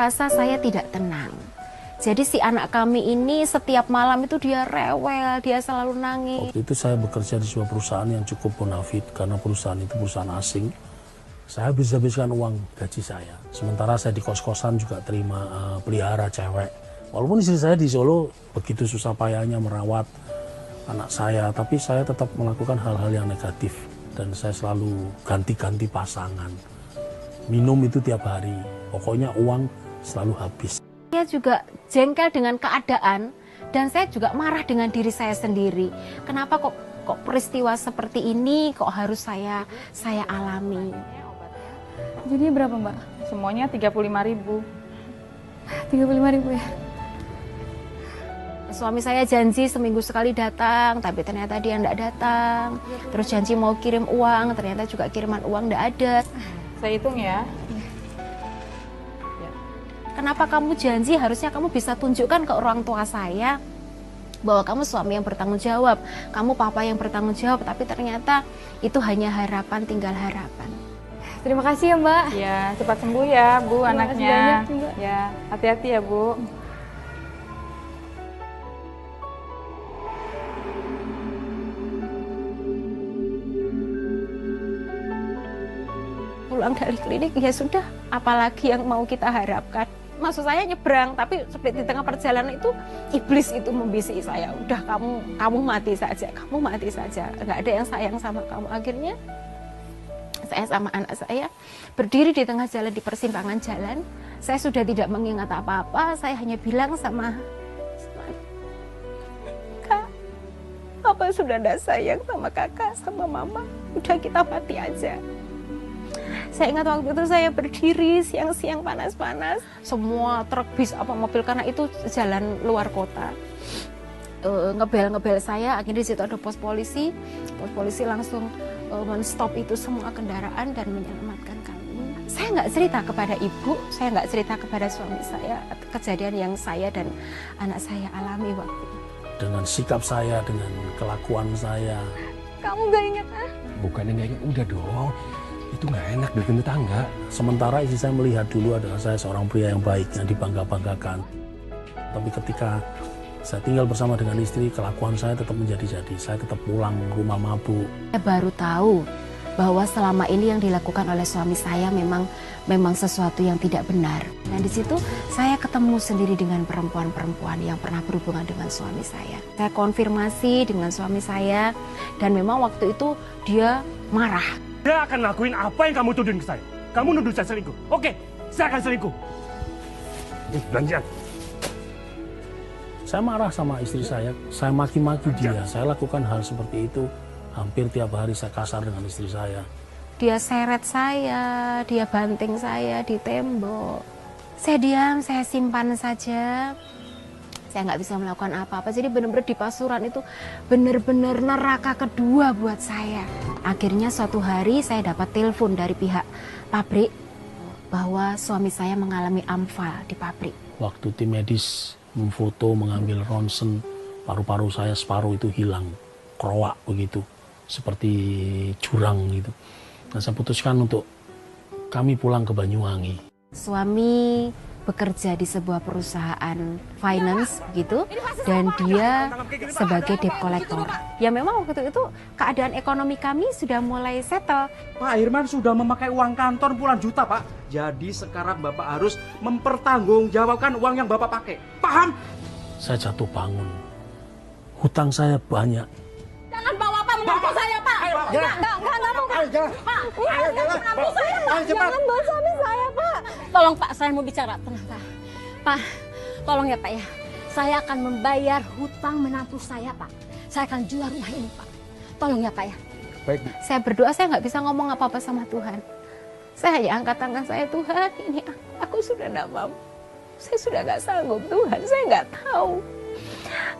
merasa saya tidak tenang. Jadi si anak kami ini setiap malam itu dia rewel, dia selalu nangis. Waktu itu saya bekerja di sebuah perusahaan yang cukup bonafit karena perusahaan itu perusahaan asing. Saya habiskan uang gaji saya. Sementara saya di kos-kosan juga terima pelihara cewek. Walaupun istri saya di Solo begitu susah payahnya merawat anak saya, tapi saya tetap melakukan hal-hal yang negatif. Dan saya selalu ganti-ganti pasangan. Minum itu tiap hari. Pokoknya uang selalu habis. Saya juga jengkel dengan keadaan dan saya juga marah dengan diri saya sendiri. Kenapa kok peristiwa seperti ini kok harus saya alami? Jadi berapa, Mbak? Semuanya 35.000. 35.000 ya? Suami saya janji seminggu sekali datang, tapi ternyata dia tidak datang. Terus janji mau kirim uang, ternyata juga kiriman uang tidak ada. Saya hitung ya. Kenapa kamu janji? Harusnya kamu bisa tunjukkan ke orang tua saya bahwa kamu suami yang bertanggung jawab, kamu papa yang bertanggung jawab, tapi ternyata itu hanya harapan, tinggal harapan. Terima kasih ya, Mbak. Ya, cepat sembuh ya, Bu, Terima anaknya. kasih banyak, Mbak. Ya, hati-hati ya, Bu. Pulang dari klinik, ya sudah, apalagi yang mau kita harapkan. Maksud saya nyebrang, tapi seperti di tengah perjalanan itu iblis itu membisiki saya. Udah kamu mati saja, kamu mati saja. Nggak ada yang sayang sama kamu. Akhirnya saya sama anak saya berdiri di tengah jalan, di persimpangan jalan. Saya sudah tidak mengingat apa-apa. Saya hanya bilang sama Kak, Papa sudah tidak sayang sama kakak, sama mama. Udah kita mati aja. Saya ingat waktu itu saya berdiri siang-siang panas-panas, semua truk bis apa mobil karena itu jalan luar kota. Ngebel saya, akhirnya di situ ada pos polisi langsung men-stop itu semua kendaraan dan menyelamatkan kami. Saya nggak cerita kepada ibu, saya nggak cerita kepada suami saya kejadian yang saya dan anak saya alami waktu itu. Dengan sikap saya, dengan kelakuan saya. Kamu nggak ingat, ah? Bukannya nggak ingat, udah dong. Itu nggak enak bikin tetangga. Sementara istri saya melihat dulu adalah saya seorang pria yang baik, yang dibangga-banggakan. Tapi ketika saya tinggal bersama dengan istri, kelakuan saya tetap menjadi-jadi. Saya tetap pulang rumah mabuk. Saya baru tahu bahwa selama ini yang dilakukan oleh suami saya memang sesuatu yang tidak benar. Dan di situ saya ketemu sendiri dengan perempuan-perempuan yang pernah berhubungan dengan suami saya. Saya konfirmasi dengan suami saya dan memang waktu itu dia marah. Dia akan lakuin apa yang kamu tuduhin ke saya. Kamu nuduh saya selingkuh. Oke, saya akan selingkuh. Belanjaan. Saya marah sama istri saya maki-maki dia. Saya lakukan hal seperti itu. Hampir tiap hari saya kasar dengan istri saya. Dia seret saya, dia banting saya di tembok. Saya diam, saya simpan saja. Saya nggak bisa melakukan apa-apa. Jadi benar-benar di Pasuruan itu benar-benar neraka kedua buat saya. Akhirnya suatu hari saya dapat telepon dari pihak pabrik bahwa suami saya mengalami amfal di pabrik. Waktu tim medis memfoto, mengambil ronsen, paru-paru saya separuh itu hilang, kerowak begitu, seperti jurang gitu. Nah, saya putuskan untuk kami pulang ke Banyuwangi. Suami bekerja di sebuah perusahaan finance gitu, dan dia sebagai debt collector. Ya memang waktu itu keadaan ekonomi kami sudah mulai settle. Pak Hirman sudah memakai uang kantor puluhan juta, Pak. Jadi sekarang Bapak harus mempertanggungjawabkan uang yang Bapak pakai. Paham? Saya jatuh bangun. Hutang saya banyak. Jangan bawa Pak mengaku saya, Pak. Enggak mau, Pak. Pak, mengaku saya, Pak. Jangan bawa suami saya, Pak. Tolong, Pak, saya mau bicara. Tenang, Pak. Pak, tolong ya, Pak ya. Saya akan membayar hutang menantu saya, Pak. Saya akan jual rumah ini, Pak. Tolong ya, Pak ya. Baik, Bu. Saya berdoa, saya nggak bisa ngomong apa-apa sama Tuhan. Saya hanya angkat tangan saya, Tuhan, ini aku sudah tidak mampu. Saya sudah nggak sanggup, Tuhan. Saya nggak tahu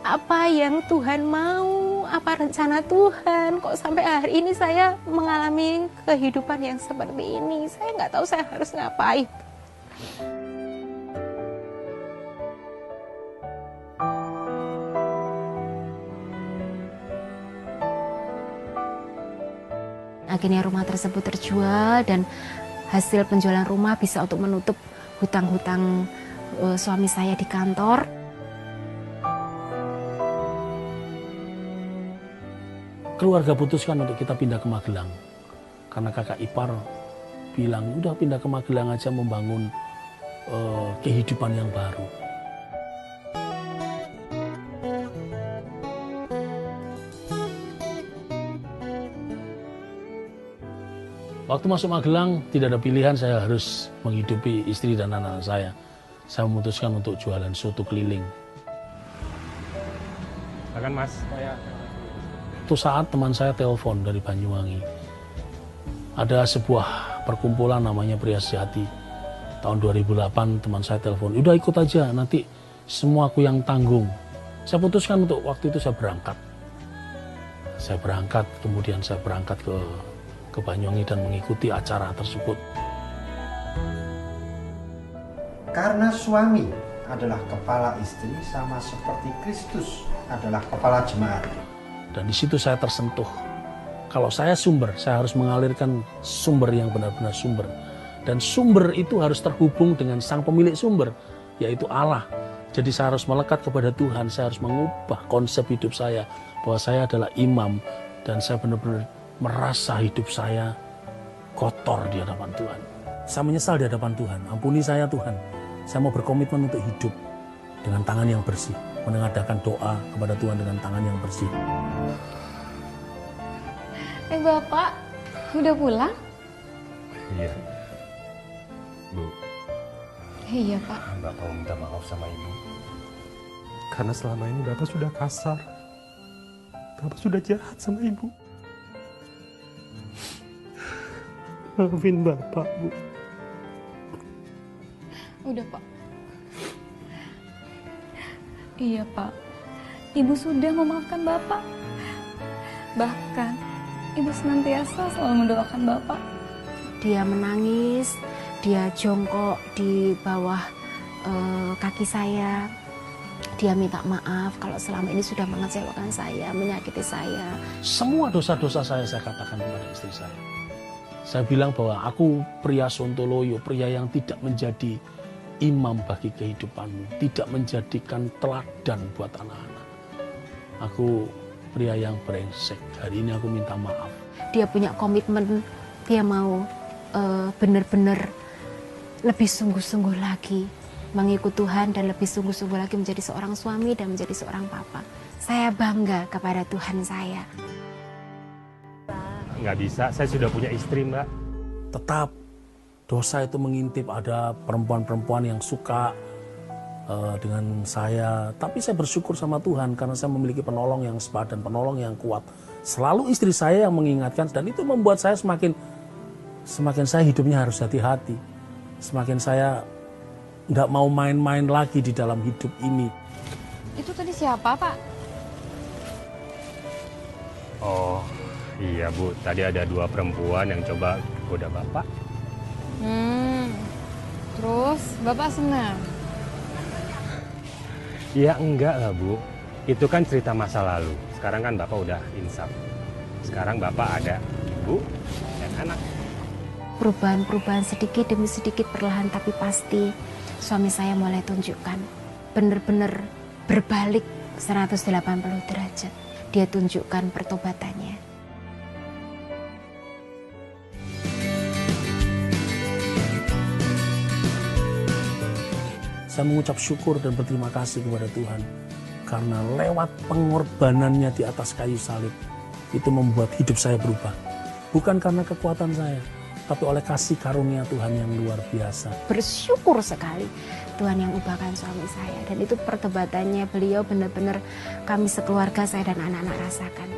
apa yang Tuhan mau, apa rencana Tuhan. Kok sampai hari ini saya mengalami kehidupan yang seperti ini. Saya nggak tahu saya harus ngapain. Akhirnya rumah tersebut terjual dan hasil penjualan rumah bisa untuk menutup hutang-hutang suami saya di kantor. Keluarga putuskan untuk kita pindah ke Magelang. Karena kakak ipar bilang, udah pindah ke Magelang aja membangun kehidupan yang baru. Waktu masuk Magelang, tidak ada pilihan, saya harus menghidupi istri dan anak-anak saya. Saya memutuskan untuk jualan soto keliling. Silakan Mas. Suatu saat teman saya telepon dari Banyuwangi. Ada sebuah perkumpulan namanya Pria Sejati. Tahun 2008 teman saya telepon, udah ikut aja, nanti semua aku yang tanggung. Saya putuskan untuk waktu itu saya berangkat. Kemudian saya berangkat ke Banyuwangi dan mengikuti acara tersebut. Karena suami adalah kepala istri sama seperti Kristus adalah kepala jemaat. Dan di situ saya tersentuh. Kalau saya sumber, saya harus mengalirkan sumber yang benar-benar sumber. Dan sumber itu harus terhubung dengan sang pemilik sumber, yaitu Allah. Jadi saya harus melekat kepada Tuhan, saya harus mengubah konsep hidup saya, bahwa saya adalah imam, dan saya benar-benar merasa hidup saya kotor di hadapan Tuhan. Saya menyesal di hadapan Tuhan, ampuni saya Tuhan. Saya mau berkomitmen untuk hidup dengan tangan yang bersih, menengadakan doa kepada Tuhan dengan tangan yang bersih. Bapak, udah pulang? Iya. Bu, Iya, Pak. Bapak mau minta maaf sama Ibu. Karena selama ini Bapak sudah kasar. Bapak sudah jahat sama Ibu. Maafin Bapak, Bu. Udah, Pak. Iya, Pak. Ibu sudah memaafkan Bapak. Bahkan, Ibu senantiasa selalu mendoakan Bapak. Dia menangis, dia jongkok di bawah kaki saya. Dia minta maaf kalau selama ini sudah mengecewakan saya, menyakiti saya. Semua dosa-dosa saya katakan kepada istri saya. Saya bilang bahwa aku pria Sontoloyo, pria yang tidak menjadi imam bagi kehidupanmu, tidak menjadikan teladan buat anak-anak. Aku pria yang brengsek. Hari ini aku minta maaf. Dia punya komitmen, dia mau benar-benar lebih sungguh-sungguh lagi mengikut Tuhan dan lebih sungguh-sungguh lagi menjadi seorang suami dan menjadi seorang papa. Saya bangga kepada Tuhan saya. Nggak bisa, saya sudah punya istri, Mbak. Tetap dosa itu mengintip, ada perempuan-perempuan yang suka dengan saya. Tapi saya bersyukur sama Tuhan karena saya memiliki penolong yang sepadan, penolong yang kuat. Selalu istri saya yang mengingatkan, dan itu membuat saya semakin saya hidupnya harus hati-hati. Semakin saya nggak mau main-main lagi di dalam hidup ini. Itu tadi siapa, Pak? Oh, iya Bu. Tadi ada 2 perempuan yang coba goda Bapak. Terus Bapak senang? Ya enggak lah Bu. Itu kan cerita masa lalu. Sekarang kan Bapak udah insaf. Sekarang Bapak ada ibu dan anak. Perubahan-perubahan sedikit demi sedikit, perlahan tapi pasti, suami saya mulai tunjukkan. Benar-benar berbalik 180 derajat. Dia tunjukkan pertobatannya. Saya mengucap syukur dan berterima kasih kepada Tuhan. Karena lewat pengorbanannya di atas kayu salib, itu membuat hidup saya berubah. Bukan karena kekuatan saya, tapi oleh kasih karunia Tuhan yang luar biasa. Bersyukur sekali Tuhan yang ubahkan suami saya. Dan itu pertobatannya beliau benar-benar kami sekeluarga, saya dan anak-anak rasakan.